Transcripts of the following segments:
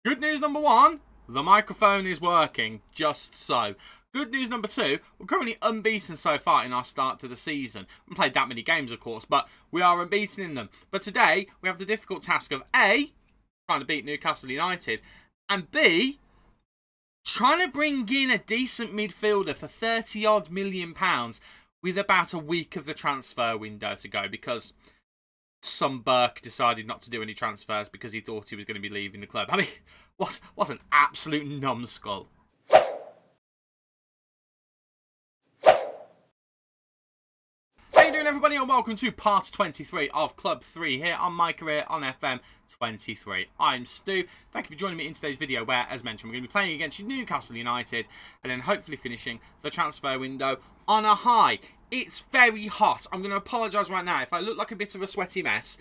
Good news number one, the microphone is working, just so. Good news number two, we're currently unbeaten so far in our start to the season. We haven't played that many games, of course, but we are unbeaten in them. But today, we have the difficult task of A, trying to beat Newcastle United, and B, trying to bring in a decent midfielder for £30-odd million with about a week of the transfer window to go, because some Burke decided not to do any transfers because he thought he was going to be leaving the club. I mean, what an absolute numbskull. How you doing, everybody, and welcome to part 23 of Club 3 here on MyCareer on FM23. I'm Stu. Thank you for joining me in today's video where, as mentioned, we're going to be playing against Newcastle United and then hopefully finishing the transfer window on a high. It's very hot. I'm going to apologise right now if I look like a bit of a sweaty mess.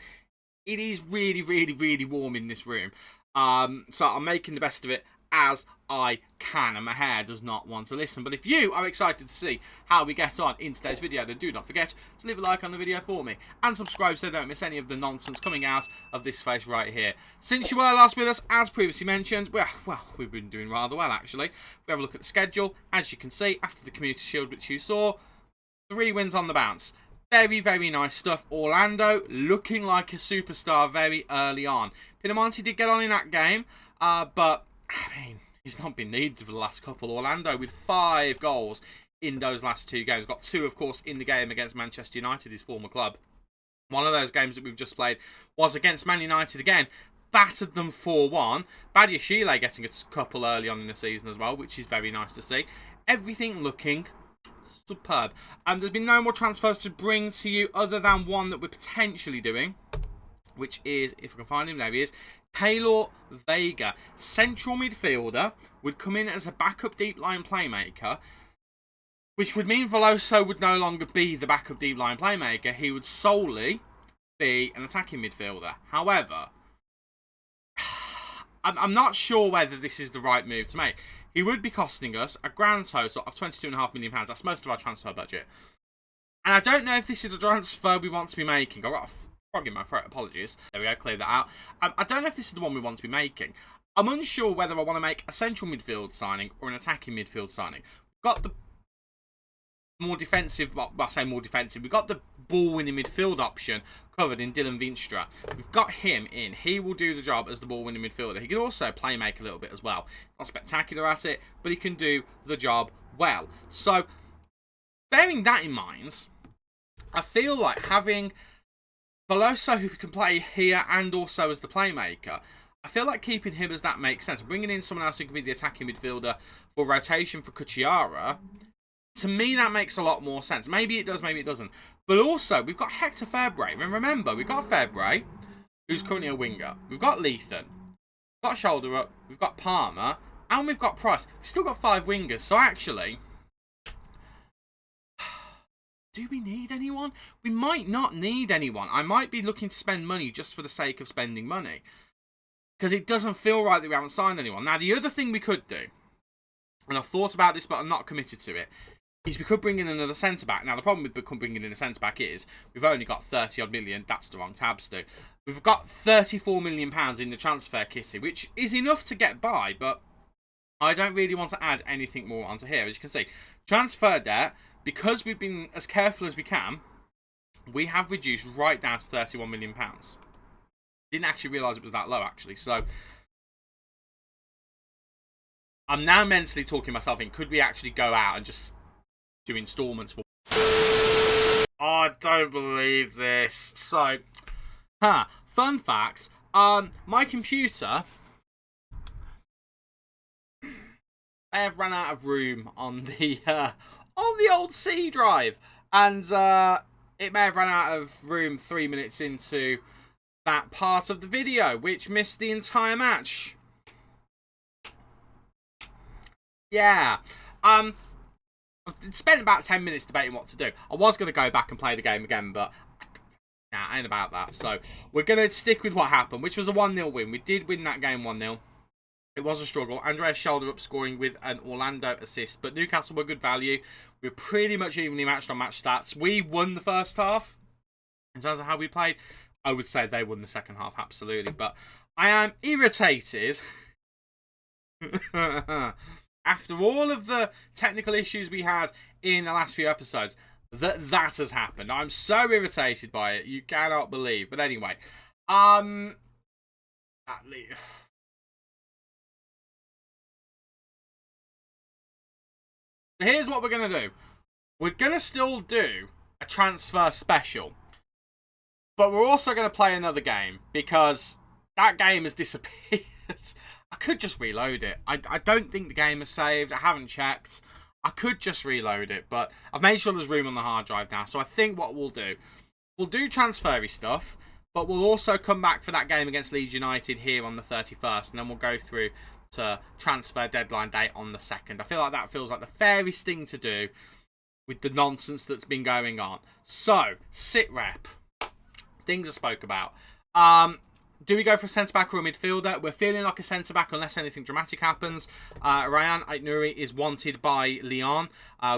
It is really warm in this room. So I'm making the best of it as I can, and my hair does not want to listen. But if you are excited to see how we get on in today's video, then do not forget to leave a like on the video for me and subscribe so you don't miss any of the nonsense coming out of this face right here. Since you were last with us, as previously mentioned, well, we've been doing rather well actually. We have a look at the schedule. As you can see, after the Community Shield, which you saw, 3 wins on the bounce. Very nice stuff. Orlando looking like a superstar very early on. Pinamonti did get on in that game, but I mean, he's not been needed for the last couple. Orlando with 5 goals in those last 2 games. Got 2, of course, in the game against Manchester United, his former club. One of those games that we've just played was against Man United again. Battered them 4-1. Badiashile getting a couple early on in the season as well, which is very nice to see. Everything looking superb. There's been no more transfers to bring to you other than one that we're potentially doing, which is, if we can find him, there he is, Taylor Vega. Central midfielder, would come in as a backup deep line playmaker, which would mean Veloso would no longer be the backup deep line playmaker. He would solely be an attacking midfielder. However, I'm not sure whether this is the right move to make. He would be costing us a grand total of £22.5 million. That's most of our transfer budget. And I don't know if this is the transfer we want to be making. I've got a frog in my throat, apologies. There we go, clear that out. I don't know if this is the one we want to be making. I'm unsure whether I want to make a central midfield signing or an attacking midfield signing. We've got the more defensive, well, I say more defensive, we've got the ball-winning midfield option covered in Dylan Vinstra. We've got him in. He will do the job as the ball-winning midfielder. He can also play make a little bit as well. Not spectacular at it, but he can do the job well. So, bearing that in mind, I feel like having Veloso, who can play here and also as the playmaker, I feel like keeping him as that makes sense. Bringing in someone else who can be the attacking midfielder for rotation for Cucciara, to me that makes a lot more sense. Maybe it does, maybe it doesn't. But also, we've got Hector Fabre. And remember, we've got Fabre, who's currently a winger. We've got Lethan. We've got Shoulder Up. We've got Palmer. And we've got Price. We've still got 5 wingers. So actually, do we need anyone? We might not need anyone. I might be looking to spend money just for the sake of spending money, because it doesn't feel right that we haven't signed anyone. Now, the other thing we could do, and I've thought about this but I'm not committed to it, is we could bring in another centre-back. Now, the problem with bringing in a centre-back is we've only got 30-odd million. That's the wrong tab, Stu. We've got £34 million in the transfer kitty, which is enough to get by, but I don't really want to add anything more onto here. As you can see, transfer debt, because we've been as careful as we can, we have reduced right down to £31 million. Didn't actually realise it was that low, actually. So I'm now mentally talking myself in, could we actually go out and just do instalments for... Oh, I don't believe this. So, fun fact, my computer, I have run out of room on the old C drive, and it may have run out of room 3 minutes into that part of the video, which missed the entire match. Yeah. I've spent about 10 minutes debating what to do. I was going to go back and play the game again, but nah, I ain't about that. So we're going to stick with what happened, which was a 1-0 win. We did win that game 1-0. It was a struggle. Andreas Shoulder Up scoring with an Orlando assist, but Newcastle were good value. We were pretty much evenly matched on match stats. We won the first half. In terms of how we played, I would say they won the second half, absolutely. But I am irritated After all of the technical issues we had in the last few episodes, that has happened. I'm so irritated by it. You cannot believe. But anyway, here's what we're going to do. We're going to still do a transfer special. But we're also going to play another game because that game has disappeared. I could just reload it. I don't think the game is saved. I haven't checked. I could just reload it, but I've made sure there's room on the hard drive now. So I think what we'll do transfery stuff, but we'll also come back for that game against Leeds United here on the 31st, and then we'll go through to transfer deadline day on the 2nd. I feel like that feels like the fairest thing to do with the nonsense that's been going on. So, sit rep. Things I spoke about. Do we go for a centre-back or a midfielder? We're feeling like a centre-back unless anything dramatic happens. Ryan Aït-Nouri is wanted by Lyon.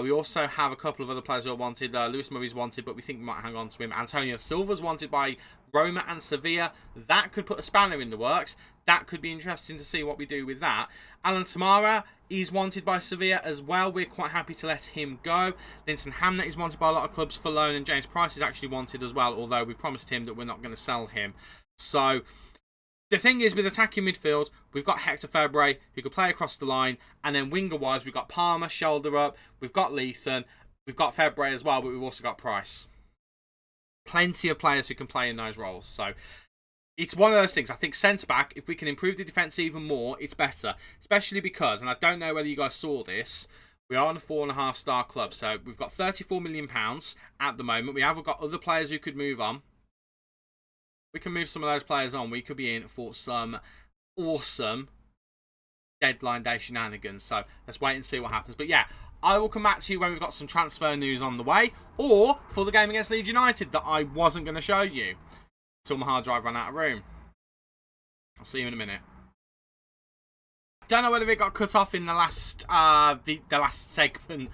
We also have a couple of other players who are wanted. Lewis Murray's wanted, but we think we might hang on to him. Antonio Silva's wanted by Roma and Sevilla. That could put a spanner in the works. That could be interesting to see what we do with that. Alan Tamara is wanted by Sevilla as well. We're quite happy to let him go. Linton Hamnet is wanted by a lot of clubs for loan, and James Price is actually wanted as well, although we've promised him that we're not going to sell him. So, the thing is, with attacking midfield, we've got Hector Febbre, who could play across the line, and then winger-wise, we've got Palmer, shoulder up, we've got Lethan, we've got Febbre as well, but we've also got Price. Plenty of players who can play in those roles, so it's one of those things. I think centre-back, if we can improve the defence even more, it's better. Especially because, and I don't know whether you guys saw this, we are on a 4.5-star club, so we've got £34 million at the moment. We have got other players who could move on. We can move some of those players on. We could be in for some awesome deadline day shenanigans. So let's wait and see what happens. But yeah, I will come back to you when we've got some transfer news on the way, or for the game against Leeds United that I wasn't going to show you until my hard drive ran out of room. I'll see you in a minute. Don't know whether it got cut off in the last the last segment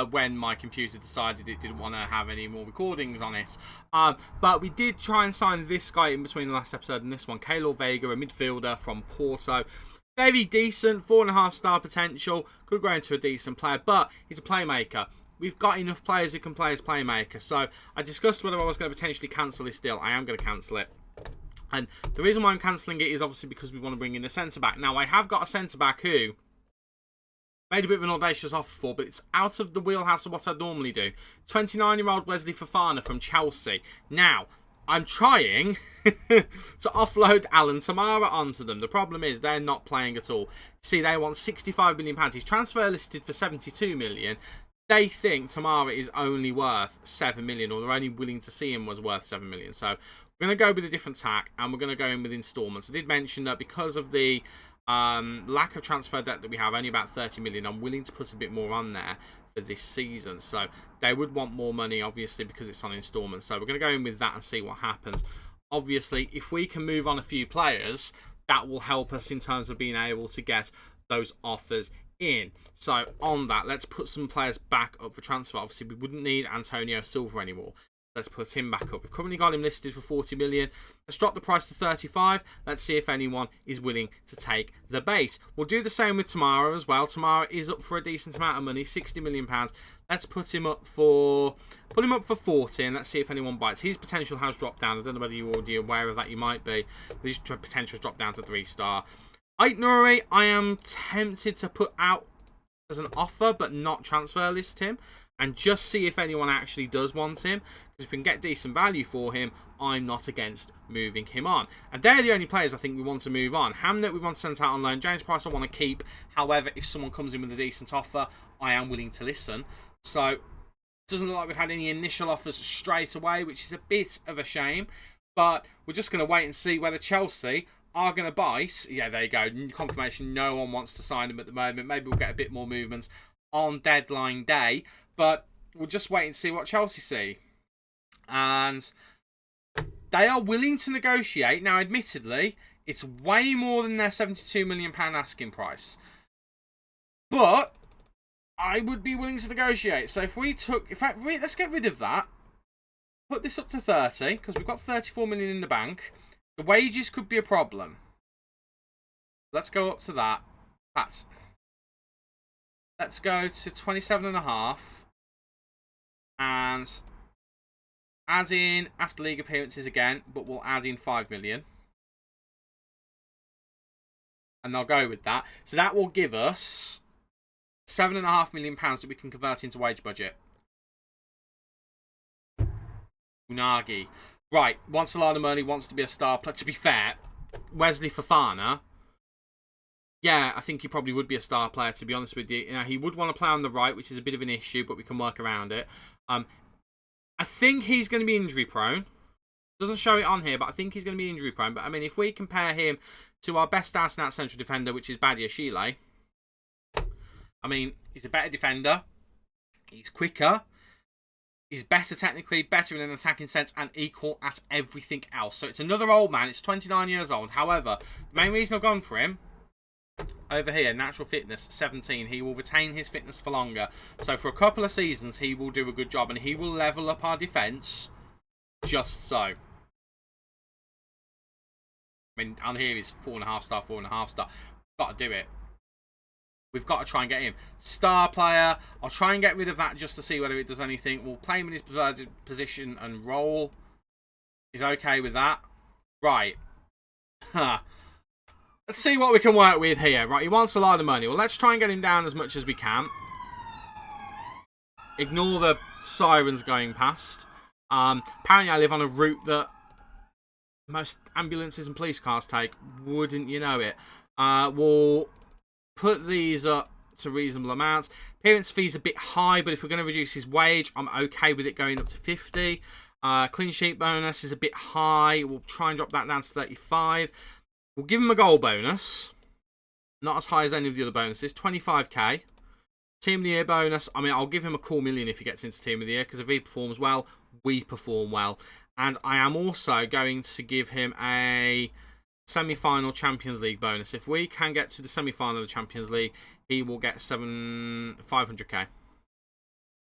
when my computer decided it didn't want to have any more recordings on it. But we did try and sign this guy in between the last episode and this one, Keylor Vega, a midfielder from Porto. Very decent, 4.5-star potential, could grow into a decent player, but he's a playmaker. We've got enough players who can play as playmaker. So I discussed whether I was going to potentially cancel this deal. I am going to cancel it. And the reason why I'm cancelling it is obviously because we want to bring in a centre-back. Now, I have got a centre-back who made a bit of an audacious offer for, but it's out of the wheelhouse of what I'd normally do. 29-year-old Wesley Fofana from Chelsea. Now, I'm trying to offload Alan Tamara onto them. The problem is they're not playing at all. See, they want £65 million. He's transfer listed for £72 million. They think Tamara is only worth £7 million, or they're only willing to see him was worth £7 million. So we're going to go with a different tack, and we're going to go in with instalments. I did mention that because of the lack of transfer debt that we have, only about £30 million, I'm willing to put a bit more on there for this season. So they would want more money, obviously, because it's on instalments. So we're going to go in with that and see what happens. Obviously, if we can move on a few players, that will help us in terms of being able to get those offers in. So on that, let's put some players back up for transfer. Obviously, we wouldn't need Antonio Silva anymore. Let's put him back up. We've currently got him listed for 40 million. Let's drop the price to 35. Let's see if anyone is willing to take the bait. We'll do the same with Tamara as well. Tamara is up for a decent amount of money, £60 million. Let's put him up for 40, and let's see if anyone bites. His potential has dropped down. I don't know whether you're already aware of that. You might be. His potential has dropped down to 3-star. Aït-Nouri, I am tempted to put out as an offer, but not transfer list him, and just see if anyone actually does want him. Because if we can get decent value for him, I'm not against moving him on. And they're the only players I think we want to move on. Hamnet we want to send out on loan. James Price I want to keep. However, if someone comes in with a decent offer, I am willing to listen. So it doesn't look like we've had any initial offers straight away, which is a bit of a shame. But we're just going to wait and see whether Chelsea are going to bite. Yeah, there you go. Confirmation, no one wants to sign him at the moment. Maybe we'll get a bit more movement on deadline day. But we'll just wait and see what Chelsea see. And they are willing to negotiate. Now, admittedly, it's way more than their £72 million asking price. But I would be willing to negotiate. So if we took... In fact, let's get rid of that. Put this up to 30, because we've got 34 million in the bank. The wages could be a problem. Let's go up to that. Pats. Let's go to 27.5. And add in after league appearances again, but we'll add in 5 million. And they'll go with that. So that will give us £7.5 million that we can convert into wage budget. Unagi. Right, wants a lot of money, wants to be a star player. To be fair, Wesley Fofana, yeah, I think he probably would be a star player, to be honest with you. You know, he would want to play on the right, which is a bit of an issue, but we can work around it. I think he's going to be injury prone. Doesn't show it on here, but I think he's going to be injury prone. But I mean, if we compare him to our best out and out central defender, which is Badia Shile, I mean, he's a better defender. He's quicker. He's better technically, better in an attacking sense, and equal at everything else. So it's another old man. It's 29 years old. However, the main reason I've gone for him, over here, natural fitness, 17. He will retain his fitness for longer. So for a couple of seasons, he will do a good job, and he will level up our defence just so. I mean, on here he's 4.5 star, 4.5 star. Got to do it. We've got to try and get him. Star player. I'll try and get rid of that just to see whether it does anything. We'll play him in his preferred position and role. He's okay with that. Right. Let's see what we can work with here. Right, he wants a lot of money. Well, let's try and get him down as much as we can. Ignore the sirens going past. Apparently I live on a route that most ambulances and police cars take. Wouldn't you know it? We'll put these up to reasonable amounts. Appearance fee's a bit high, but if we're going to reduce his wage, I'm okay with it going up to 50. Clean sheet bonus is a bit high. We'll try and drop that down to 35. We'll give him a goal bonus. Not as high as any of the other bonuses. 25k. Team of the Year bonus. I mean, I'll give him a cool million if he gets into Team of the Year, because if he performs well, we perform well. And I am also going to give him a semi-final Champions League bonus. If we can get to the semi-final of the Champions League, he will get 500k.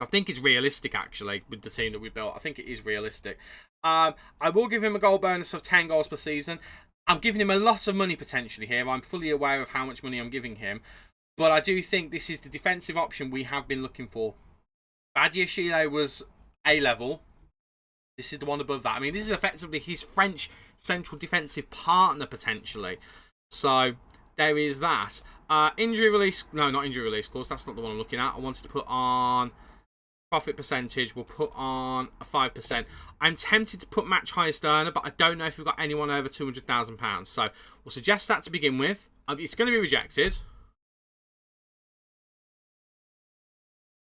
I think it's realistic, actually, with the team that we built. I think it is realistic. I will give him a goal bonus of 10 goals per season. I'm giving him a lot of money potentially here. I'm fully aware of how much money I'm giving him. But I do think this is the defensive option we have been looking for. Badia Shile was A-level. This is the one above that. I mean, this is effectively his French central defensive partner, potentially. So, there is that. Injury release... No, not injury release clause. That's not the one I'm looking at. I wanted to put on profit percentage. We'll put on a 5%. I'm tempted to put match highest earner, but I don't know if we've got anyone over £200,000. So, we'll suggest that to begin with. It's going to be rejected.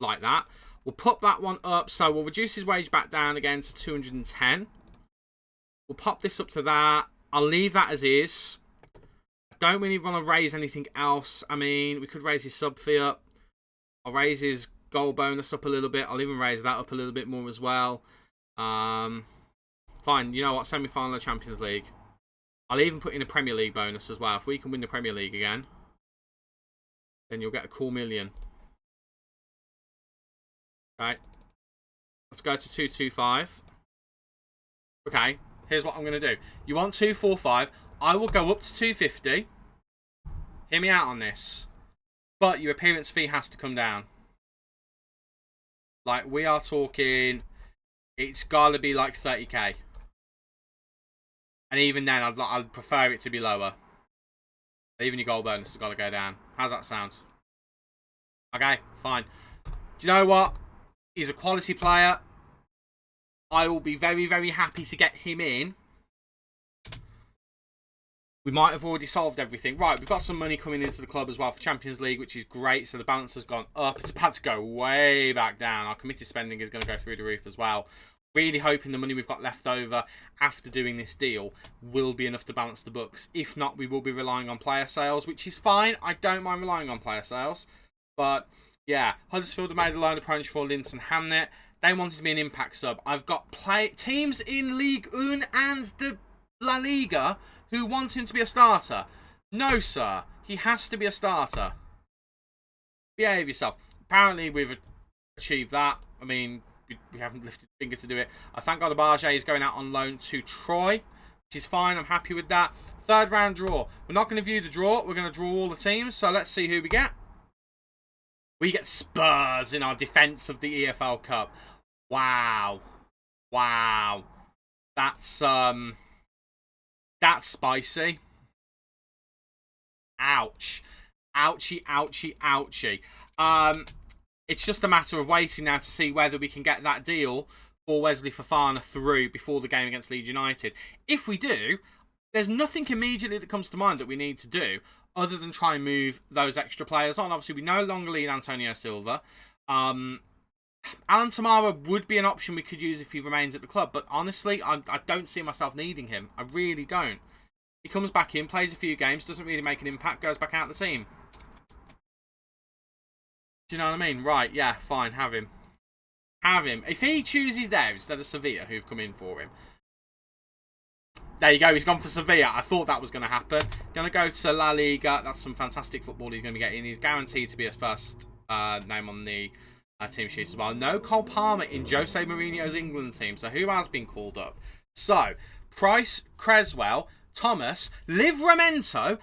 Like that. We'll put that one up, so we'll reduce his wage back down again to 210. We'll pop this up to that. I'll leave that as is. I don't really want to raise anything else. I mean, we could raise his sub fee up. I'll raise his goal bonus up a little bit. I'll even raise that up a little bit more as well. Fine, you know what? Semi-final of Champions League. I'll even put in a Premier League bonus as well. If we can win the Premier League again, then you'll get a cool million. Right, let's go to 225. Okay, here's what I'm going to do. You want 245. I will go up to 250. Hear me out on this. But your appearance fee has to come down. Like, we are talking, it's got to be like 30k. And even then, I'd prefer it to be lower. Even your goal bonus has got to go down. How's that sound? Okay, fine. Do you know what? He's a quality player. I will be very, very happy to get him in. We might have already solved everything. Right, we've got some money coming into the club as well for Champions League, which is great. So the balance has gone up. It's about to go way back down. Our committed spending is going to go through the roof as well. Really hoping the money we've got left over after doing this deal will be enough to balance the books. If not, we will be relying on player sales, which is fine. I don't mind relying on player sales. But yeah, Huddersfield have made a loan approach for Linton Hamnet. They wanted to be an impact sub. I've got teams in Ligue 1 and the La Liga who want him to be a starter. No, sir. He has to be a starter. Behave yourself. Apparently, we've achieved that. I mean, we haven't lifted a finger to do it. I thank God Abaje is going out on loan to Troy, which is fine. I'm happy with that. Third round draw. We're not going to view the draw. We're going to draw all the teams. So let's see who we get. We get Spurs in our defence of the EFL Cup. Wow. Wow. That's spicy. Ouch. Ouchie, ouchie, ouchie. It's just a matter of waiting now to see whether we can get that deal for Wesley Fofana through before the game against Leeds United. If we do, there's nothing immediately that comes to mind that we need to do other than try and move those extra players on. Obviously, we no longer need Antonio Silva. Alan Tamara would be an option we could use if he remains at the club, but honestly, I don't see myself needing him. I really don't. He comes back in, plays a few games, doesn't really make an impact, goes back out of the team. Do you know what I mean? Right, yeah, fine, have him. Have him. If he chooses there instead of Sevilla, who've come in for him. There you go, he's gone for Sevilla. I thought that was going to happen. Going to go to La Liga. That's some fantastic football he's going to be getting. He's guaranteed to be his first name on the team sheet as well. No Cole Palmer in Jose Mourinho's England team. So who has been called up? So, Price, Creswell, Thomas, Livramento,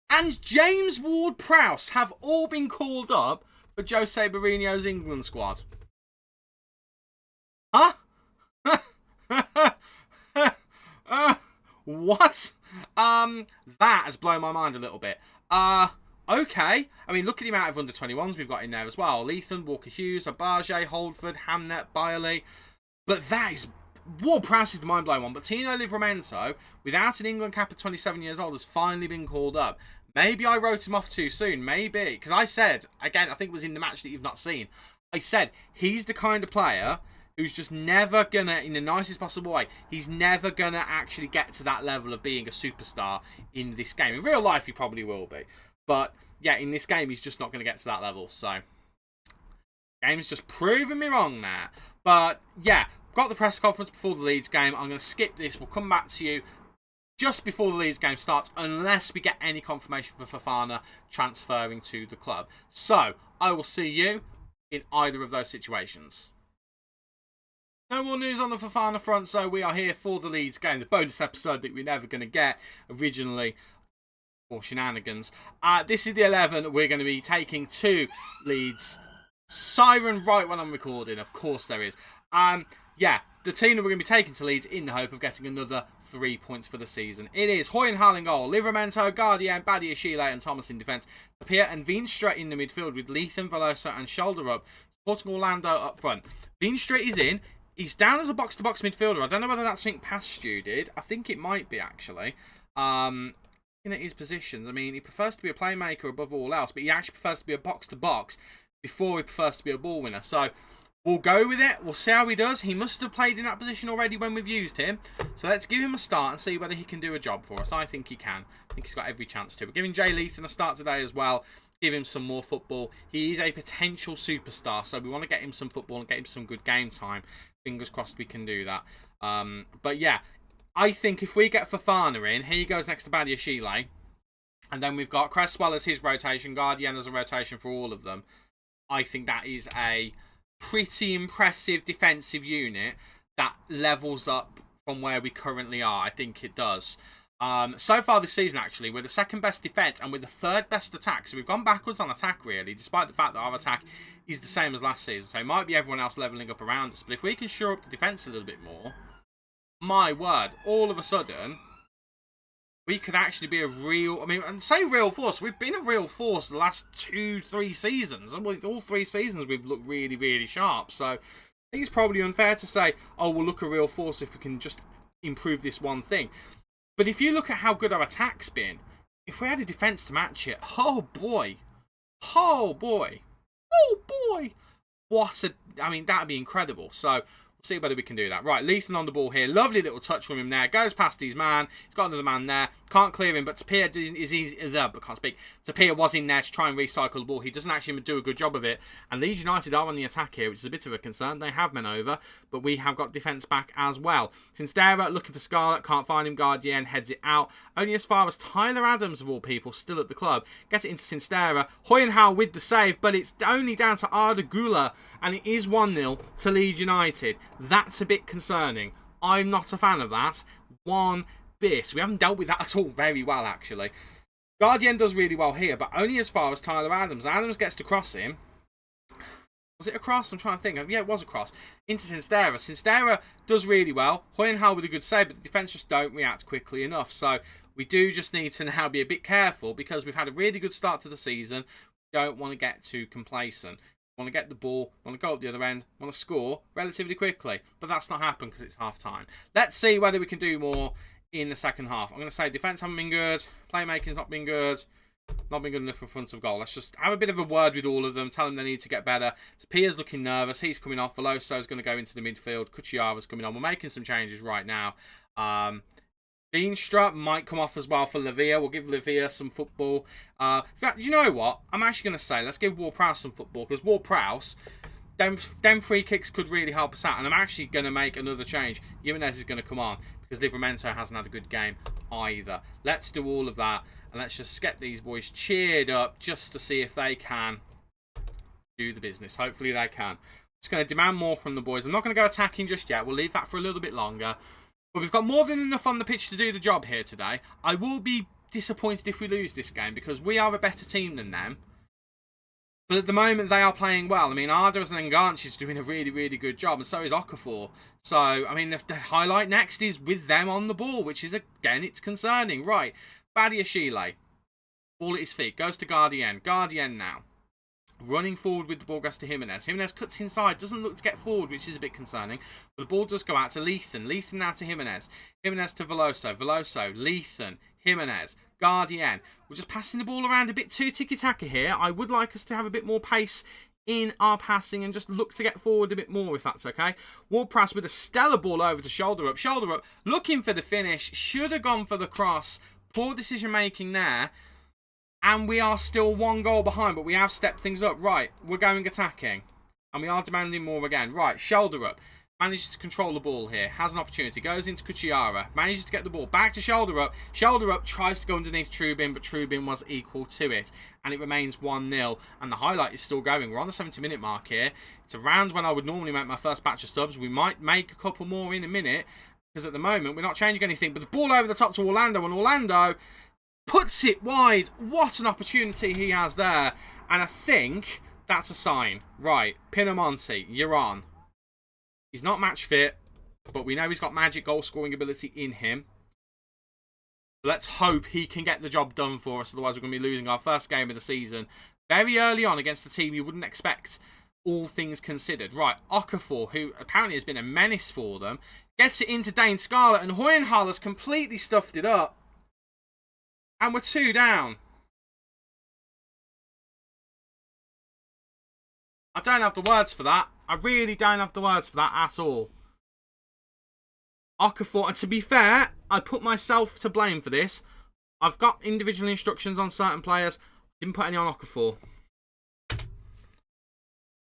and James Ward-Prowse have all been called up for Jose Mourinho's England squad. Huh? What? That has blown my mind a little bit. Okay. I mean, look at the amount of under-21s we've got in there as well. Lethan, Walker-Hughes, Abaje, Holdford, Hamnet, Byerley. But that is... Ward-Prowse is the mind-blowing one. But Tino Livramento, without an England cap at 27 years old, has finally been called up. Maybe I wrote him off too soon. Maybe. Because I said, again, I think it was in the match that you've not seen. I said, he's the kind of player who's just never gonna, in the nicest possible way, he's never gonna actually get to that level of being a superstar in this game. In real life, he probably will be. But, yeah, in this game, he's just not gonna get to that level. So, game's just proving me wrong there. But, yeah, got the press conference before the Leeds game. I'm gonna skip this. We'll come back to you just before the Leeds game starts, unless we get any confirmation for Fofana transferring to the club. So, I will see you in either of those situations. No more news on the Fofana front, so we are here for the Leeds game, the bonus episode that we're never going to get originally for shenanigans. This is the 11 that we're going to be taking to Leeds. Siren right when I'm recording, of course there is. Yeah, the team that we're going to be taking to Leeds in the hope of getting another 3 points for the season. It is Hoy and Hall in goal, Livramento, Guardian, Badia, Sheila and Thomas in defence, Tapia and Veenstra in the midfield with Lethan, Velosa and Shoulder up, supporting Orlando up front. Veenstra is in. He's down as a box-to-box midfielder. I don't know whether that's something past Stu did. I think it might be, actually. Looking at his positions, I mean, he prefers to be a playmaker above all else, but he actually prefers to be a box-to-box before he prefers to be a ball winner. So, we'll go with it. We'll see how he does. He must have played in that position already when we've used him. So, let's give him a start and see whether he can do a job for us. I think he can. I think he's got every chance to. We're giving Jay Lethan a start today as well. Give him some more football. He is a potential superstar, so we want to get him some football and get him some good game time. Fingers crossed we can do that. But yeah, I think if we get Fofana in, he goes next to Badia Sheila. And then we've got Cresswell as his rotation, Guardian as a rotation for all of them. I think that is a pretty impressive defensive unit that levels up from where we currently are. I think it does. So far this season, actually, we're the second best defence and we're the third best attack. So we've gone backwards on attack, really, despite the fact that our attack is the same as last season. So it might be everyone else levelling up around us. But if we can shore up the defence a little bit more, my word, all of a sudden, we could actually be a real... I mean, and say real force. We've been a real force the last 2-3 seasons. And all 3 seasons we've looked really, really sharp. So I think it's probably unfair to say, oh, we'll look a real force if we can just improve this one thing. But if you look at how good our attack's been, if we had a defence to match it, oh boy. Oh boy. Oh boy. What a... I mean, that would be incredible. So, we'll see whether we can do that. Right, Lethan on the ball here. Lovely little touch from him there. Goes past his man. He's got another man there. Can't clear him, but Tapia but can't speak. Tapia was in there to try and recycle the ball. He doesn't actually do a good job of it. And Leeds United are on the attack here, which is a bit of a concern. They have men over, but we have got defence back as well. Sinstera looking for Scarlett. Can't find him. Guardian heads it out. Only as far as Tyler Adams, of all people, still at the club. Gets it into Sinstera. Hoyenhal with the save, but it's only down to Arda Gula. And it is 1-0 to Leeds United. That's a bit concerning. I'm not a fan of that. One abyss. We haven't dealt with that at all very well, actually. Guardian does really well here, but only as far as Tyler Adams. Adams gets to cross him. Was it a cross? I'm trying to think. Yeah, it was a cross. Into Sinstera. Sinstera does really well. Hoyenhal with a good save, but the defence just don't react quickly enough. So we do just need to now be a bit careful because we've had a really good start to the season. We don't want to get too complacent. We want to get the ball, want to go up the other end, want to score relatively quickly. But that's not happened because it's half-time. Let's see whether we can do more in the second half. I'm going to say defence haven't been good. Playmaking's not been good. Not been good enough in front of goal. Let's just have a bit of a word with all of them. Tell them they need to get better. Tapia's looking nervous. He's coming off. Veloso's going to go into the midfield. Kuchiara's coming on. We're making some changes right now. Veenstra might come off as well for Lavia. We'll give Lavia some football. In fact, you know what? I'm actually going to say let's give Ward-Prowse some football because Ward-Prowse, them free kicks could really help us out. And I'm actually going to make another change. Jimenez is going to come on because Livramento hasn't had a good game either. Let's do all of that. And let's just get these boys cheered up just to see if they can do the business. Hopefully they can. Just going to demand more from the boys. I'm not going to go attacking just yet. We'll leave that for a little bit longer. But we've got more than enough on the pitch to do the job here today. I will be disappointed if we lose this game because we are a better team than them. But at the moment, they are playing well. I mean, Ardas and Enganche is doing a really, really good job, and so is Okafor. So, I mean, the highlight next is with them on the ball, which is, again, it's concerning. Right. Badiashile, ball at his feet, goes to Guardian. Guardian now. Running forward with the ball goes to Jimenez. Jimenez cuts inside, doesn't look to get forward, which is a bit concerning. But the ball does go out to Lethan. Lethan now to Jimenez. Jimenez to Veloso. Veloso, Lethan, Jimenez, Guardian. We're just passing the ball around a bit too tiki-taka here. I would like us to have a bit more pace in our passing and just look to get forward a bit more if that's okay. Ward-Prowse with a stellar ball over to shoulder up. Shoulder up, looking for the finish. Should have gone for the cross. Poor decision making there. And we are still one goal behind, but we have stepped things up. Right, we're going attacking. And we are demanding more again. Right, shoulder up. Manages to control the ball here. Has an opportunity. Goes into Kuchiara. Manages to get the ball. Back to shoulder up. Shoulder up. Tries to go underneath Trubin, but Trubin was equal to it. And it remains 1-0. And the highlight is still going. We're on the 70-minute mark here. It's around when I would normally make my first batch of subs. We might make a couple more in a minute. Because at the moment, we're not changing anything. But the ball over the top to Orlando. And Orlando puts it wide. What an opportunity he has there. And I think that's a sign. Right, Pinamonti, you're on. He's not match fit, but we know he's got magic goal scoring ability in him. Let's hope he can get the job done for us. Otherwise, we're going to be losing our first game of the season very early on against a team you wouldn't expect, all things considered. Right, Okafor, who apparently has been a menace for them, gets it into Dane Scarlett, and Hoyenhal has completely stuffed it up. And we're 2 down. I don't have the words for that. I really don't have the words for that at all. Okafor, and to be fair, I put myself to blame for this. I've got individual instructions on certain players. Didn't put any on Okafor.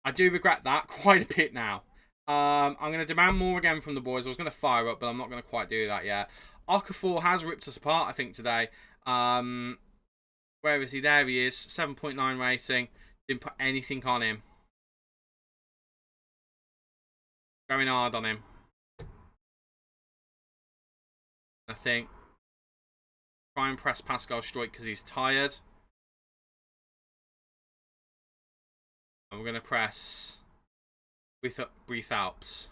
I do regret that quite a bit now. I'm going to demand more again from the boys. I was going to fire up, but I'm not going to quite do that yet. Okafor has ripped us apart, I think, today. Where is he? There he is. 7.9 rating. Didn't put anything on him. Going hard on him. I think. Try and press Pascal Struijk because he's tired. And we're going to press Breithaupt.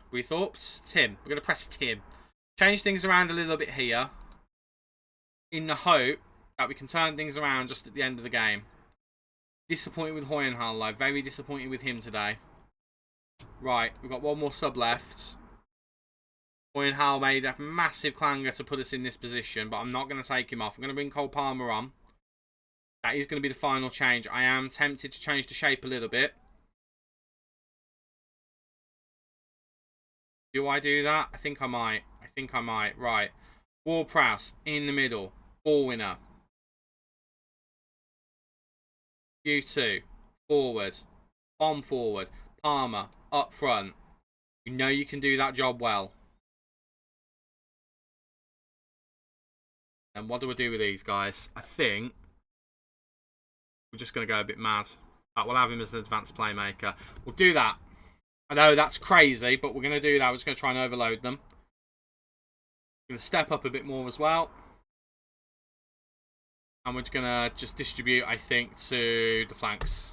Tim. We're going to press Tim. Change things around a little bit here. In the hope that we can turn things around just at the end of the game. Disappointed with Hoyenhal, though. Very disappointed with him today. Right, we've got one more sub left. Hoyenhal made a massive clanger to put us in this position, but I'm not going to take him off. I'm going to bring Cole Palmer on. That is going to be the final change. I am tempted to change the shape a little bit. Do I do that? I think I might. Right. Ward-Prowse in the middle. Ball winner. You two. Forward. Bomb forward. Palmer. Up front. You know you can do that job well. And what do we do with these guys? I think we're just going to go a bit mad. But we'll have him as an advanced playmaker. We'll do that. I know that's crazy, but we're going to do that. We're just going to try and overload them. Going to step up a bit more as well. And we're going to just distribute, I think, to the flanks.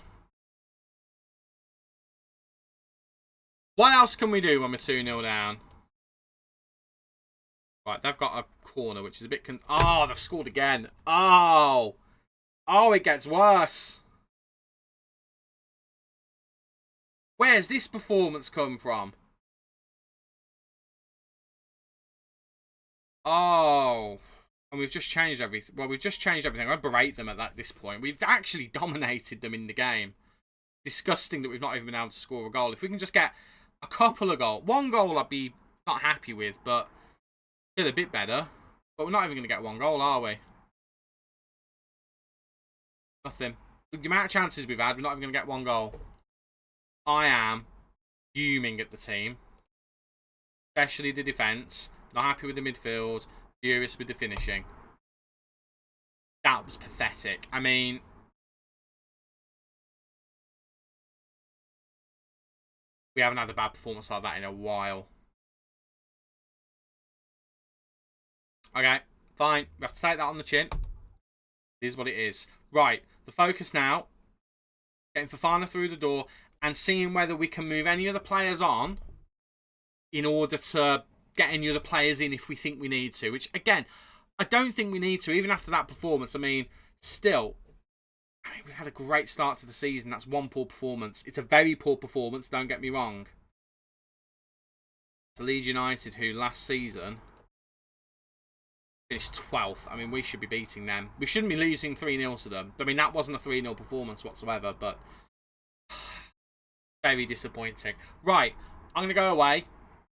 What else can we do when we're 2-0 down? Right, they've got a corner, which is a bit... oh, they've scored again. Oh. Oh, it gets worse. Where's this performance come from? Oh. And we've just changed everything. Well, we've just changed everything. I berate them at this point. We've actually dominated them in the game. Disgusting that we've not even been able to score a goal. If we can just get a couple of goals. One goal I'd be not happy with, but still a bit better. But we're not even going to get one goal, are we? Nothing. With the amount of chances we've had, we're not even going to get one goal. I am fuming at the team. Especially the defence. Not happy with the midfield. Furious with the finishing. That was pathetic. I mean, we haven't had a bad performance like that in a while. Okay, fine. We have to take that on the chin. It is what it is. Right, the focus now. Getting Fofana through the door and seeing whether we can move any other players on in order to get any other players in if we think we need to. Which, again, I don't think we need to, even after that performance. I mean, still, we've had a great start to the season. That's one poor performance. It's a very poor performance, don't get me wrong. To Leeds United, who last season finished 12th. I mean, we should be beating them. We shouldn't be losing 3-0 to them. I mean, that wasn't a 3-0 performance whatsoever, but very disappointing. Right, I'm going to go away.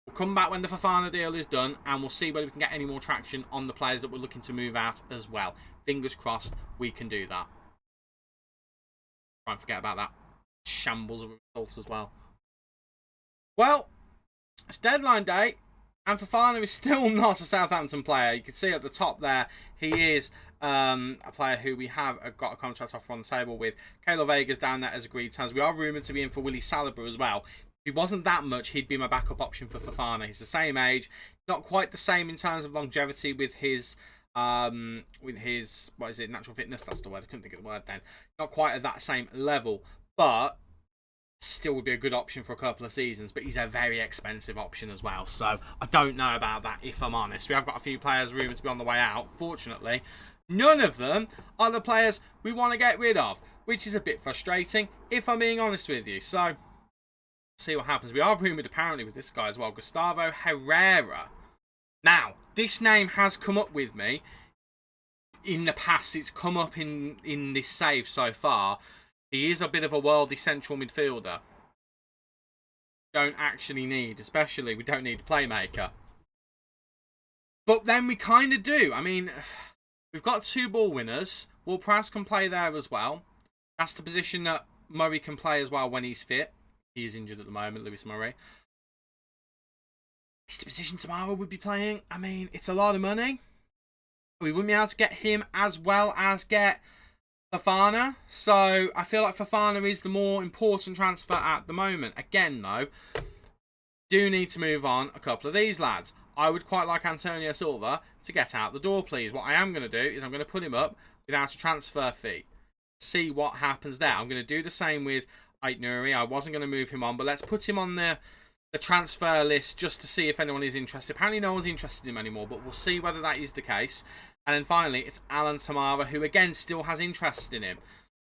We'll come back when the Fofana deal is done, and we'll see whether we can get any more traction on the players that we're looking to move out as well. Fingers crossed we can do that. Try and forget about that shambles of results as well. Well, it's deadline day, and Fofana is still not a Southampton player. You can see at the top there, he is a player who we have got a contract offer on the table with. Keylor Vega's down there as agreed terms. We are rumoured to be in for Willie Saliba as well. If he wasn't that much, he'd be my backup option for Fofana. He's the same age, not quite the same in terms of longevity with his what is it, natural fitness, that's the word, I couldn't think of the word then. Not quite at that same level, but still would be a good option for a couple of seasons. But he's a very expensive option as well, so I don't know about that, if I'm honest. We have got a few players rumoured to be on the way out. Fortunately, none of them are the players we want to get rid of, which is a bit frustrating, if I'm being honest with you. So see what happens. We are rumoured apparently with this guy as well, Gustavo Herrera. Now, this name has come up with me in the past. It's come up in this save so far. He is a bit of a worldly central midfielder. Don't actually need, especially, we don't need a playmaker. But then we kind of do. I mean, we've got 2 ball winners. Ward-Prowse can play there as well. That's the position that Murray can play as well when he's fit. He is injured at the moment, Lewis Murray. It's the position Tomorrow would be playing. I mean, it's a lot of money. We wouldn't be able to get him as well as get Fofana. So I feel like Fofana is the more important transfer at the moment. Again, though, do need to move on a couple of these lads. I would quite like Antonio Silva to get out the door, please. What I am going to do is I'm going to put him up without a transfer fee. See what happens there. I'm going to do the same with Aït-Nouri. I wasn't going to move him on, but let's put him on the transfer list just to see if anyone is interested. Apparently no one's interested in him anymore, but we'll see whether that is the case. And then finally, it's Alan Tamara, who again still has interest in him.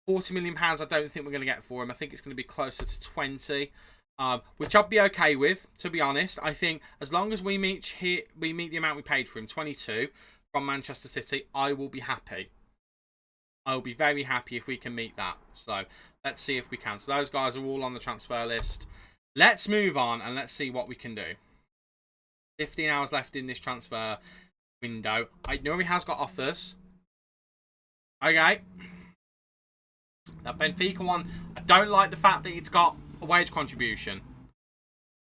£40 million I don't think we're going to get for him. I think it's going to be closer to 20, which I'd be okay with, to be honest. I think as long as we meet the amount we paid for him, 22, from Manchester City, I will be happy. I will be very happy if we can meet that. So let's see if we can. So those guys are all on the transfer list. Let's move on and let's see what we can do. 15 hours left in this transfer window. Aït-Nouri has got offers. Okay. That Benfica one, I don't like the fact that it's got a wage contribution.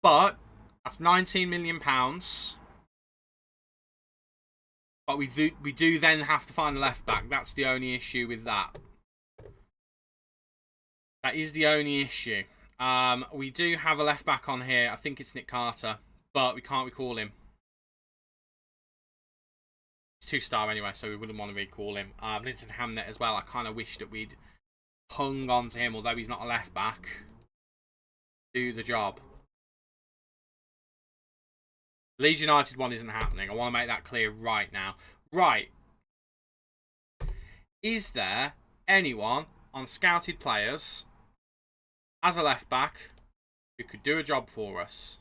But that's £19 million. But we do then have to find a left back. That's the only issue with that. That is the only issue. We do have a left back on here. I think it's Nick Carter, but we can't recall him. He's 2-star anyway, so we wouldn't want to recall him. Linton Hamnet as well. I kind of wish that we'd hung on to him, although he's not a left back. Do the job. Leeds United one isn't happening. I want to make that clear right now. Right. Is there anyone on scouted players as a left back who could do a job for us?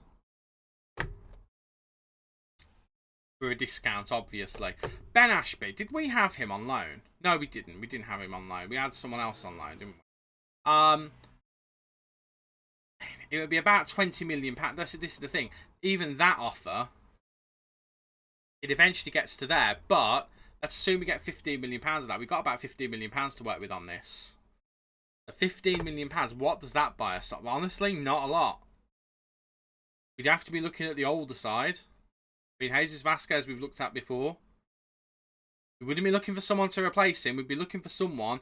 For a discount, obviously. Ben Ashby, did we have him on loan? No, we didn't. We didn't have him on loan. We had someone else on loan, didn't we? It would be about £20 million. This is the thing. Even that offer, it eventually gets to there. But let's assume we get £15 million of that. We've got about £15 million to work with on this. The £15 million, what does that buy us? Honestly, not a lot. We'd have to be looking at the older side. I mean, Jesus Vasquez we've looked at before. We wouldn't be looking for someone to replace him. We'd be looking for someone.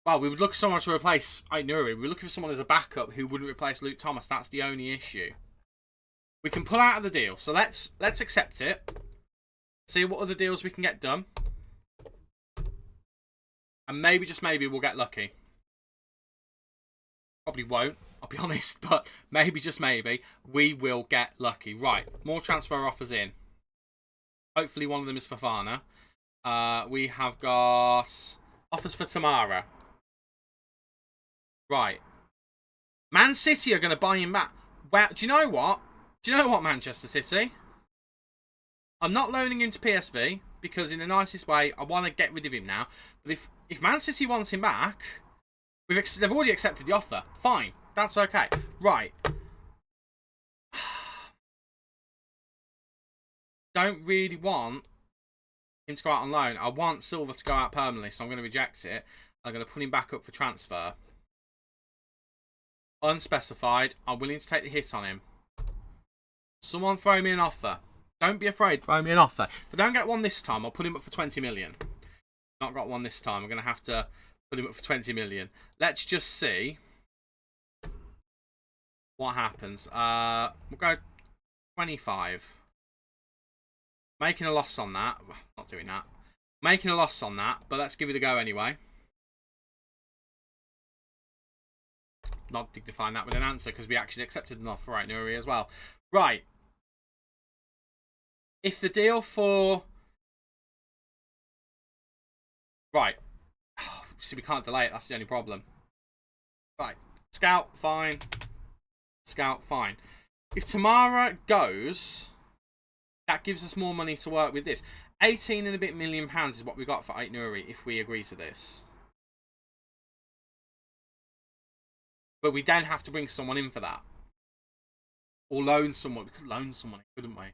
Well, we would look for someone to replace Aït-Nouri. We're looking for someone as a backup who wouldn't replace Luke Thomas. That's the only issue. We can pull out of the deal. So let's accept it. See what other deals we can get done. And maybe, just maybe, we'll get lucky. Probably won't, I'll be honest. But maybe, just maybe, we will get lucky. Right, more transfer offers in. Hopefully one of them is Fofana. We have got offers for Tamara. Right. Man City are going to buy him back. Well, do you know what? Do you know what, Manchester City? I'm not loaning him to PSV because in the nicest way, I want to get rid of him now. But if Man City wants him back, they've already accepted the offer. Fine. That's okay. Right. Don't really want him to go out on loan. I want Silva to go out permanently, so I'm going to reject it. I'm going to put him back up for transfer. Unspecified. I'm willing to take the hit on him. Someone throw me an offer. Don't be afraid. Throw me an offer. If I don't get one this time, I'll put him up for 20 million. Not got one this time. I'm going to have to put him up for 20 million. Let's just see what happens. We'll go 25. Making a loss on that. Not doing that. Making a loss on that, but let's give it a go anyway. Not dignifying that with an answer because we actually accepted an offer for Aït-Nouri as well. Right. If the deal for... Right. See, we can't delay it. That's the only problem. Right. Scout, fine. Scout, fine. If Tamara goes, that gives us more money to work with this. 18 and a bit million is what we got for Aït-Nouri if we agree to this. But we don't have to bring someone in for that. Or loan someone. We could loan someone, couldn't we?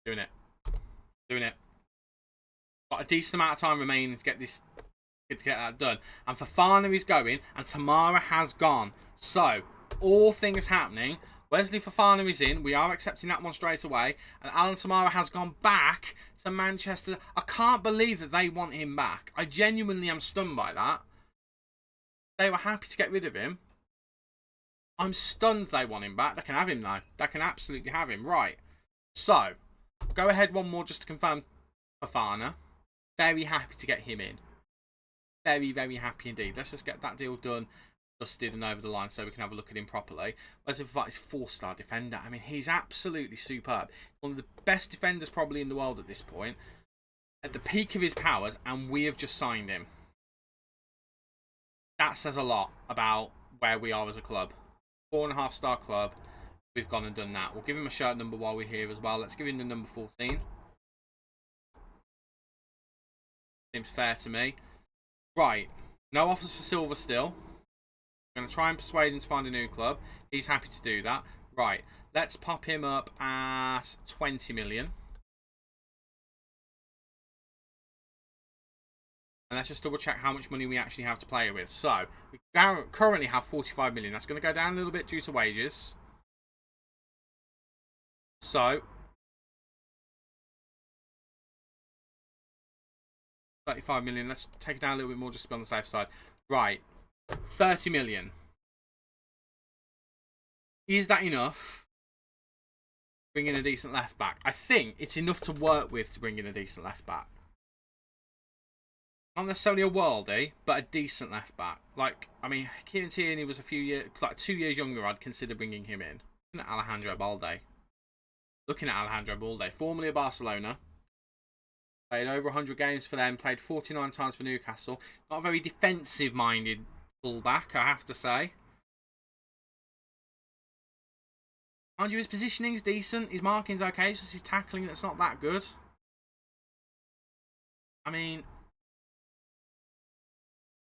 Doing it. Doing it. Got a decent amount of time remaining to get this, to get that done. And Fofana is going, and Tamara has gone. So, all things happening. Wesley Fofana is in. We are accepting that one straight away. And Alan Tamara has gone back to Manchester. I can't believe that they want him back. I genuinely am stunned by that. They were happy to get rid of him. I'm stunned they want him back. They can have him though. They can absolutely have him. Right. So, go ahead one more just to confirm Fofana. Very happy to get him in. Very, very happy indeed. Let's just get that deal done, dusted and over the line so we can have a look at him properly. Wesley Fofana is 4-star defender. I mean, he's absolutely superb. One of the best defenders probably in the world at this point. At the peak of his powers, and we have just signed him. That says a lot about where we are as a club. 4.5-star club. We've gone and done that. We'll give him a shirt number while we're here as well. Let's give him the number 14. Seems fair to me. Right. No offers for Silva still. I'm going to try and persuade him to find a new club. He's happy to do that. Right. Let's pop him up at 20 million. And let's just double check how much money we actually have to play with. So, we currently have 45 million. That's going to go down a little bit due to wages. So, 35 million. Let's take it down a little bit more just to be on the safe side. Right. 30 million. Is that enough Bring in a decent left back. I think it's enough to work with to bring in a decent left back. Not necessarily a worldie, but a decent left back. Like, I mean, Kieran Tierney was a few years, like 2 years younger. I'd consider bringing him in. Looking at Alejandro Balde. Formerly of Barcelona. Played over 100 games for them. Played 49 times for Newcastle. Not a very defensive-minded fullback, I have to say. Mind you, his positioning's decent. His marking's okay. It's just his tackling that's not that good. I mean,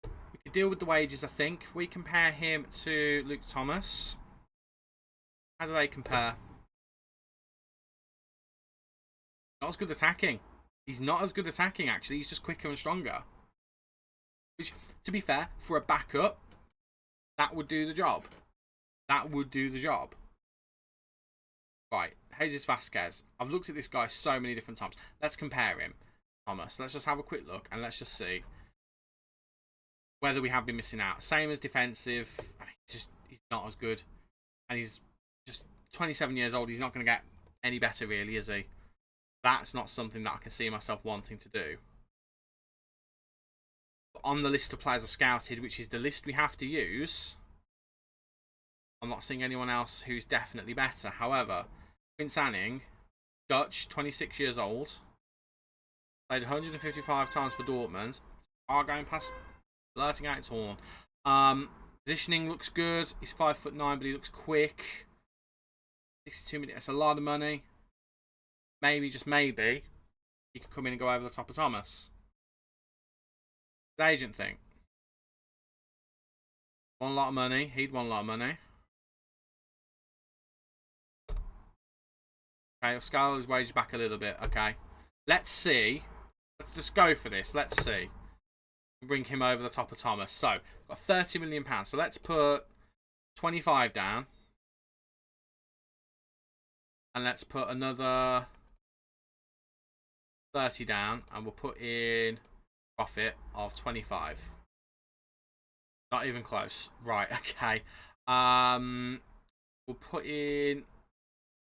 we could deal with the wages, I think. If we compare him to Luke Thomas, how do they compare? Not as good attacking. He's not as good attacking, actually. He's just quicker and stronger. Which, to be fair, for a backup, that would do the job. That would do the job. Right, Jesus Vasquez. I've looked at this guy so many different times. Let's compare him. Thomas. Let's just have a quick look and let's just see whether we have been missing out. Same as defensive. I mean, he's not as good. And he's just 27 years old. He's not going to get any better, really, is he? That's not something that I can see myself wanting to do. But on the list of players I've scouted, which is the list we have to use, I'm not seeing anyone else who's definitely better. However, Prince Anning, Dutch, 26 years old, played 155 times for Dortmund. Are going past blurting out its horn. Positioning looks good. He's 5'9", but he looks quick. 62 minutes. That's a lot of money. Maybe, just maybe, he could come in and go over the top of Thomas. The agent think. Want a lot of money. He'd want a lot of money. Okay, I'll scale his wages back a little bit. Okay. Let's see. Let's just go for this. Let's see. Bring him over the top of Thomas. So, got £30 million. So let's put 25 down. And let's put another 30 down. And we'll put in profit of 25. Not even close. Right, okay. We'll put in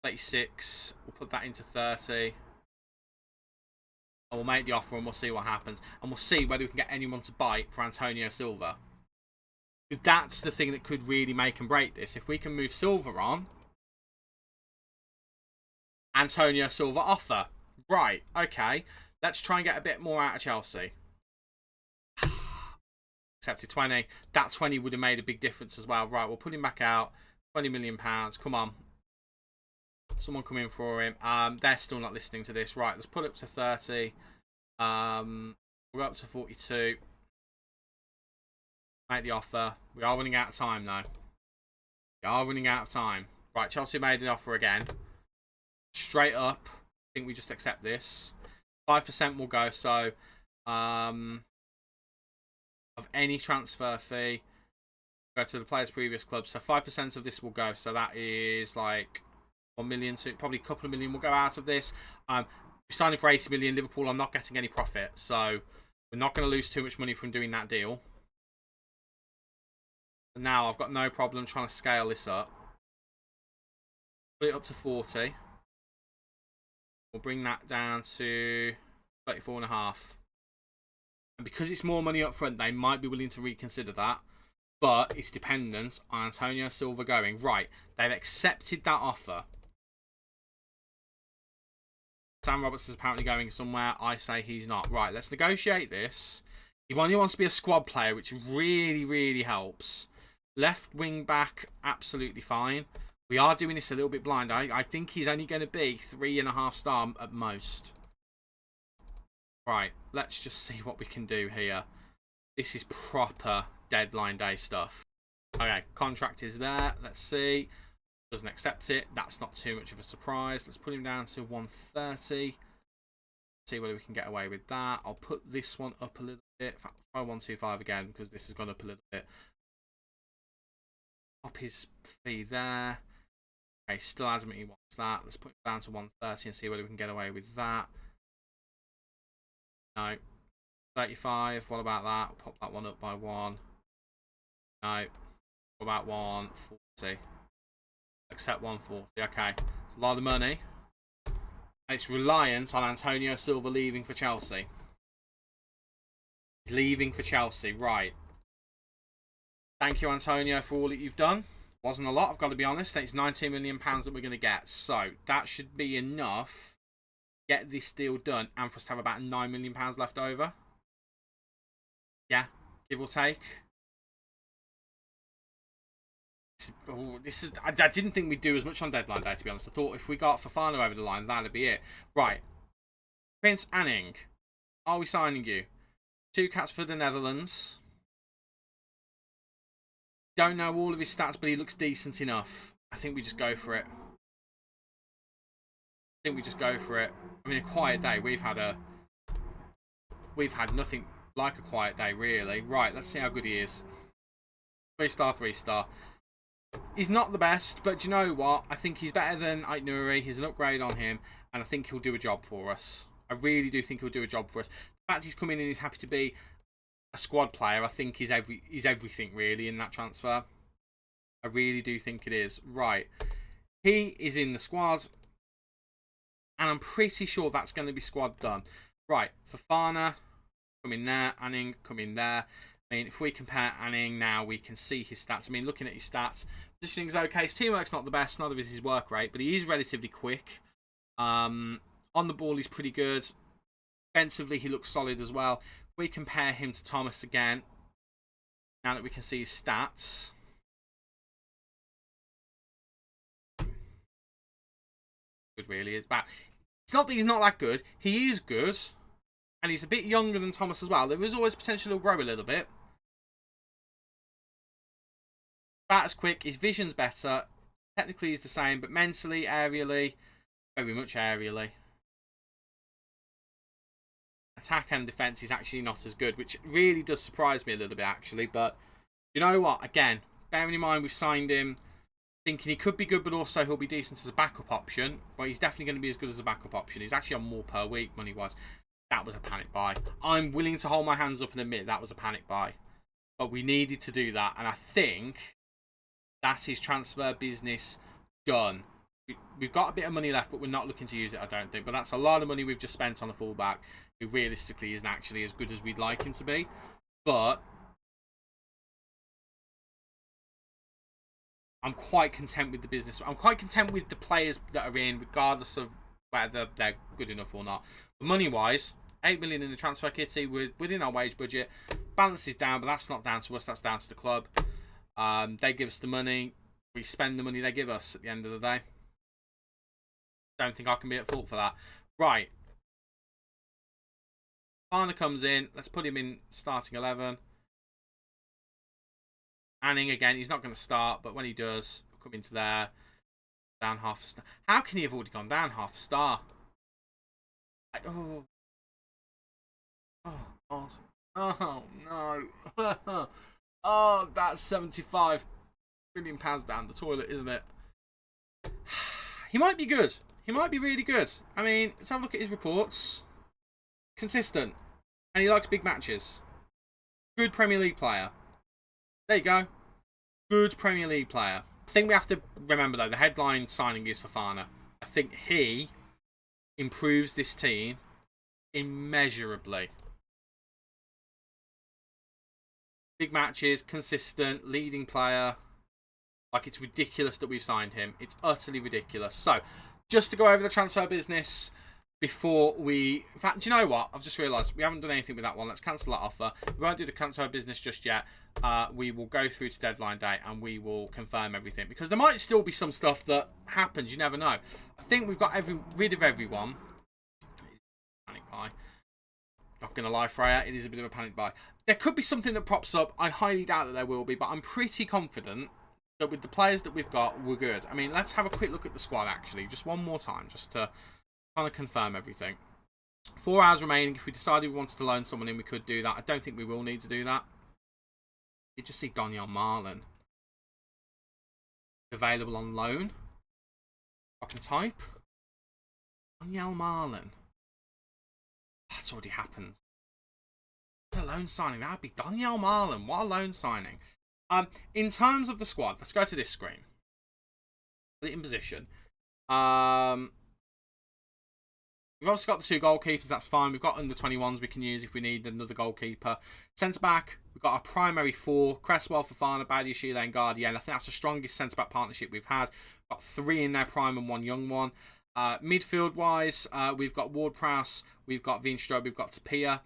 36. We'll put that into 30. And we'll make the offer and we'll see what happens. And we'll see whether we can get anyone to bite for Antonio Silva. Because that's the thing that could really make and break this. If we can move Silva on. Antonio Silva offer. Right, okay. Let's try and get a bit more out of Chelsea. Accepted 20. That 20 would have made a big difference as well. Right, we'll put him back out. £20 million. Come on. Someone come in for him. They're still not listening to this. Right, let's put it up to 30. We'll go up to 42. Make the offer. We are running out of time, though. We are running out of time. Right, Chelsea made the offer again. Straight up. I think we just accept this. 5% will go, so... of any transfer fee, go to the player's previous club. So 5% of this will go. So that is like 1 million, to probably a couple of million will go out of this. We're signing for 80 million. Liverpool, I'm not getting any profit. So we're not going to lose too much money from doing that deal. And now I've got no problem trying to scale this up. Put it up to 40. We'll bring that down to 34.5. And because it's more money up front, they might be willing to reconsider that. But it's dependent on Antonio Silva going. Right, they've accepted that offer. Sam Roberts is apparently going somewhere. I say he's not. Right, let's negotiate this. He only wants to be a squad player, which really, really helps. Left wing back, absolutely fine. We are doing this a little bit blind. I think he's only going to be 3.5 star at most. Right, let's just see what we can do here. This is proper deadline day stuff. Okay, contract is there. Let's see. Doesn't accept it. That's not too much of a surprise. Let's put him down to 130. See whether we can get away with that. I'll put this one up a little bit. In fact, try 125 again because this has gone up a little bit. Up his fee there. Okay, still adamant he wants that. Let's put it down to 130 and see whether we can get away with that. No. 35. What about that? We'll pop that one up by 1. No. What about 140? Accept 140. Okay. It's a lot of money. And it's reliant on Antonio Silva leaving for Chelsea. He's leaving for Chelsea. Right. Thank you, Antonio, for all that you've done. Wasn't a lot, I've got to be honest. It's £19 million that we're going to get. So that should be enough to get this deal done and for us to have about £9 million left over. Yeah, give or take. I didn't think we'd do as much on deadline day, to be honest. I thought if we got Fofana over the line, that'd be it. Right. Prince Anning. Are we signing you? 2 cats for the Netherlands. Don't know all of his stats, but he looks decent enough. I think we just go for it. I mean, a quiet day. We've had nothing like a quiet day, really. Right, let's see how good he is. 3-star, 3-star. He's not the best, but do you know what? I think he's better than Ait Nouri. He's an upgrade on him, and I think he'll do a job for us. I really do think he'll do a job for us. The fact he's come in and he's happy to be a squad player, I think he's everything really in that transfer. I really do think it is. Right. He is in the squad, and I'm pretty sure that's going to be squad done. Right. Fofana, come in there. Anning, come in there. I mean, if we compare Anning now, we can see his stats. I mean, looking at his stats, positioning's okay. His teamwork's not the best, neither is his work rate, but he is relatively quick. On the ball, he's pretty good. Defensively, he looks solid as well. If we compare him to Thomas again, now that we can see his stats. Good, really is. But it's not that he's not that good. He is good. And he's a bit younger than Thomas as well. There is always potential to grow a little bit. Bat's quick. His vision's better. Technically, he's the same. But mentally, aerially, very much aerially. Attack and defence is actually not as good, which really does surprise me a little bit, actually. But you know what? Again, bearing in mind we've signed him, thinking he could be good, but also he'll be decent as a backup option. But he's definitely going to be as good as a backup option. He's actually on more per week, money-wise. That was a panic buy. I'm willing to hold my hands up and admit that was a panic buy. But we needed to do that. And I think that is transfer business done. We've got a bit of money left, but we're not looking to use it, I don't think. But that's a lot of money we've just spent on a fullback who realistically isn't actually as good as we'd like him to be. But I'm quite content with the business. I'm quite content with the players that are in, regardless of whether they're good enough or not. But money-wise, 8 million in the transfer kitty. We're within our wage budget. Balance is down, but that's not down to us. That's down to the club. They give us the money. We spend the money they give us at the end of the day. Don't think I can be at fault for that. Right. Farner comes in. Let's put him in starting 11. Anning again. He's not going to start, but when he does, we'll come into there. Down half a star. How can he have already gone down half a star? Oh. Oh, oh no. Oh, that's £75 million down the toilet, isn't it? He might be good. He might be really good. I mean, let's have a look at his reports. Consistent. And he likes big matches. Good Premier League player. There you go. Good Premier League player. I think we have to remember, though, the headline signing is Fofana. I think he improves this team immeasurably. Big matches, consistent, leading player. Like, it's ridiculous that we've signed him. It's utterly ridiculous. So, just to go over the transfer business before we... In fact, do you know what? I've just realised we haven't done anything with that one. Let's cancel that offer. We won't do the transfer business just yet. We will go through to deadline day and we will confirm everything. Because there might still be some stuff that happens. You never know. I think we've got rid of everyone. Panic buy. Not going to lie, Freya. It is a bit of a panic buy. There could be something that pops up. I highly doubt that there will be. But I'm pretty confident that with the players that we've got, we're good. I mean, let's have a quick look at the squad, actually. Just one more time. Just to kind of confirm everything. 4 hours remaining. If we decided we wanted to loan someone in, we could do that. I don't think we will need to do that. Did you see Daniel Marlin available on loan? I can type. Daniel Marlin. That's already happened. What a loan signing. That'd be Daniel Marlin. What a loan signing. In terms of the squad, let's go to this screen. Put it in position. We've also got the 2 goalkeepers, that's fine. We've got under 21s we can use if we need another goalkeeper. Centre-back, we've got our primary 4, Cresswell, Fofana, Badiashile and Guardian. I think that's the strongest centre-back partnership we've had. We've got 3 in their prime and 1 young one. Midfield-wise, we've got Ward-Prowse, we've got Veenstra, we've got Tapia.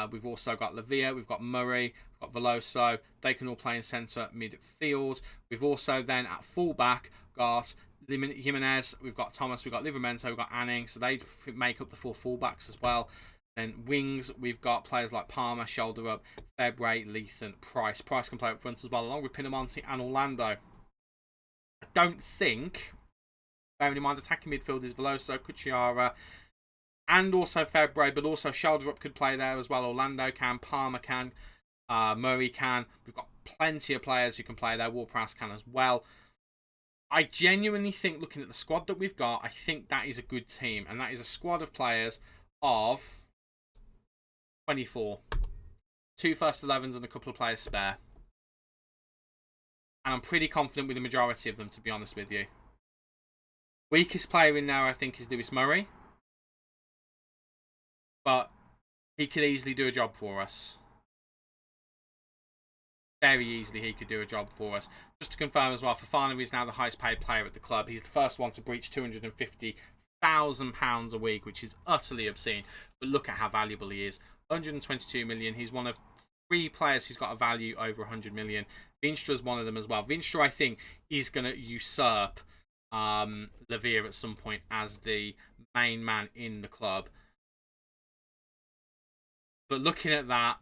We've also got Lavia, we've got Murray, we've got Veloso. They can all play in centre midfield. We've also then at full-back got Jimenez, we've got Thomas, we've got Livramento, we've got Anning, so they make up the 4 fullbacks as well. Then wings, we've got players like Palmer, shoulder up, Febre, Lethan, Price. Price can play up front as well, along with Pinamonti and Orlando. I don't think, bearing in mind attacking midfield is Veloso, Cucciara, and also Febre, but also shoulder up could play there as well. Orlando can, Palmer can, Murray can. We've got plenty of players who can play there. Ward-Prowse can as well. I genuinely think, looking at the squad that we've got, I think that is a good team. And that is a squad of players of 24. 2 first 11s and a couple of players spare. And I'm pretty confident with the majority of them, to be honest with you. Weakest player in there, I think, is Lewis Murray. But he could easily do a job for us. Very easily he could do a job for us. Just to confirm as well, Fofana is now the highest paid player at the club. He's the first one to breach £250,000 a week, which is utterly obscene. But look at how valuable he is. 122 million. He's one of 3 players who's got a value over 100 million. Veenstra's one of them as well. Veenstra, I think, is going to usurp Lavia at some point as the main man in the club. But looking at that,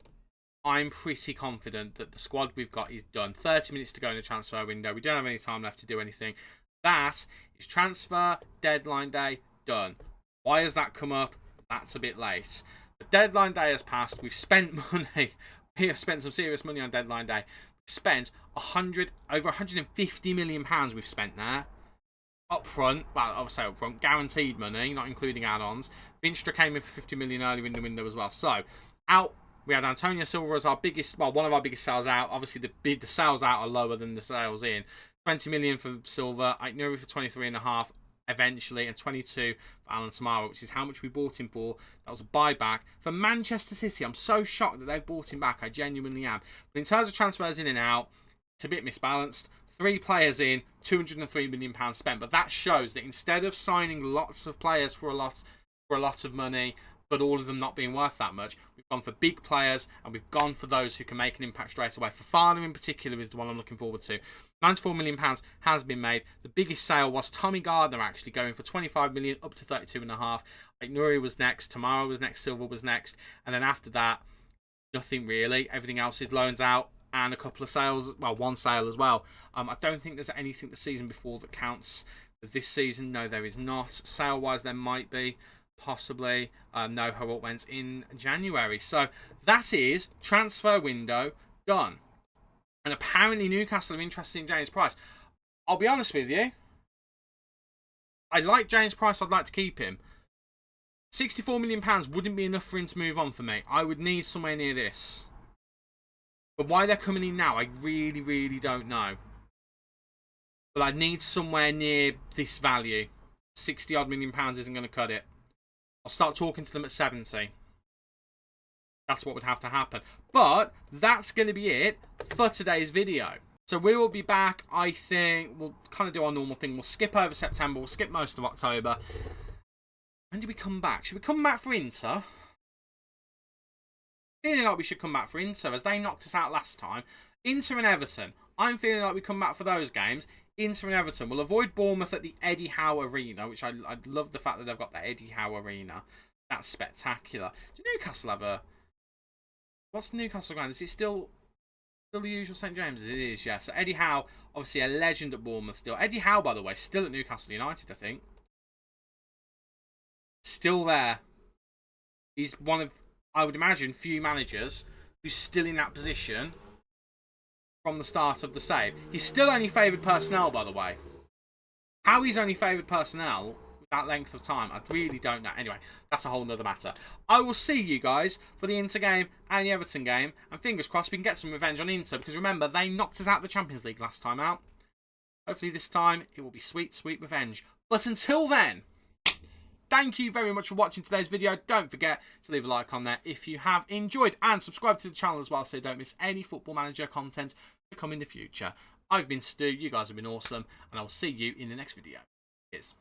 I'm pretty confident that the squad we've got is done. 30 minutes to go in the transfer window. We don't have any time left to do anything. That is transfer deadline day done. Why has that come up? That's a bit late. The deadline day has passed. We've spent money. We have spent some serious money on deadline day. We've spent over 150 million pounds. We've spent there up front. Well, I would say up front, guaranteed money, not including add-ons. Veenstra came in for 50 million earlier in the window as well. So out. We had Antonio Silva as our biggest, well, one of our biggest sales out. Obviously, the sales out are lower than the sales in. 20 million for Silva, Aït-Nouri for 23.5 eventually, and 22 for Alan Tamara, which is how much we bought him for. That was a buyback. For Manchester City, I'm so shocked that they've bought him back. I genuinely am. But in terms of transfers in and out, it's a bit misbalanced. 3 players in, £203 million spent. But that shows that instead of signing lots of players for a lot of money, but all of them not being worth that much, we've gone for big players and we've gone for those who can make an impact straight away. Fofana in particular is the one I'm looking forward to. £94 million has been made. The biggest sale was Tommy Gardner actually going for 25 million up to 32.5. Aït-Nouri was next, Tamara was next, Silva was next, and then after that, nothing really. Everything else is loans out and a couple of sales, well, 1 sale as well. I don't think there's anything the season before that counts this season. No, there is not. Sale-wise, there might be. Possibly. No, Herald went in January. So that is transfer window done. And apparently Newcastle are interested in James Price. I'll be honest with you. I like James Price. I'd like to keep him. £64 million wouldn't be enough for him to move on for me. I would need somewhere near this. But why they're coming in now, I really, really don't know. But I need somewhere near this value. 60 odd million pounds isn't going to cut it. I'll start talking to them at 70. That's what would have to happen. But that's going to be it for today's video. So we will be back, I think. We'll kind of do our normal thing. We'll skip over September. We'll skip most of October. When do we come back? Should we come back for Inter? Feeling like we should come back for Inter, as they knocked us out last time. Inter and Everton. I'm feeling like we come back for those games. Inter and Everton. We'll avoid Bournemouth at the Eddie Howe Arena, which I love the fact that they've got the Eddie Howe Arena. That's spectacular. Do Newcastle have a... What's the Newcastle ground? Is it still the usual St James's? It is, yeah. So Eddie Howe, obviously a legend at Bournemouth still. Eddie Howe, by the way, still at Newcastle United, I think. Still there. He's one of, I would imagine, few managers who's still in that position from the start of the save. He's still only favoured personnel, by the way. How he's only favoured personnel with that length of time, I really don't know. Anyway, that's a whole nother matter. I will see you guys for the Inter game and the Everton game. And fingers crossed we can get some revenge on Inter. Because remember, they knocked us out of the Champions League last time out. Hopefully this time it will be sweet, sweet revenge. But until then, thank you very much for watching today's video. Don't forget to leave a like on there if you have enjoyed, and subscribe to the channel as well so you don't miss any Football Manager content to come in the future. I've been Stu, you guys have been awesome, and I will see you in the next video. Cheers.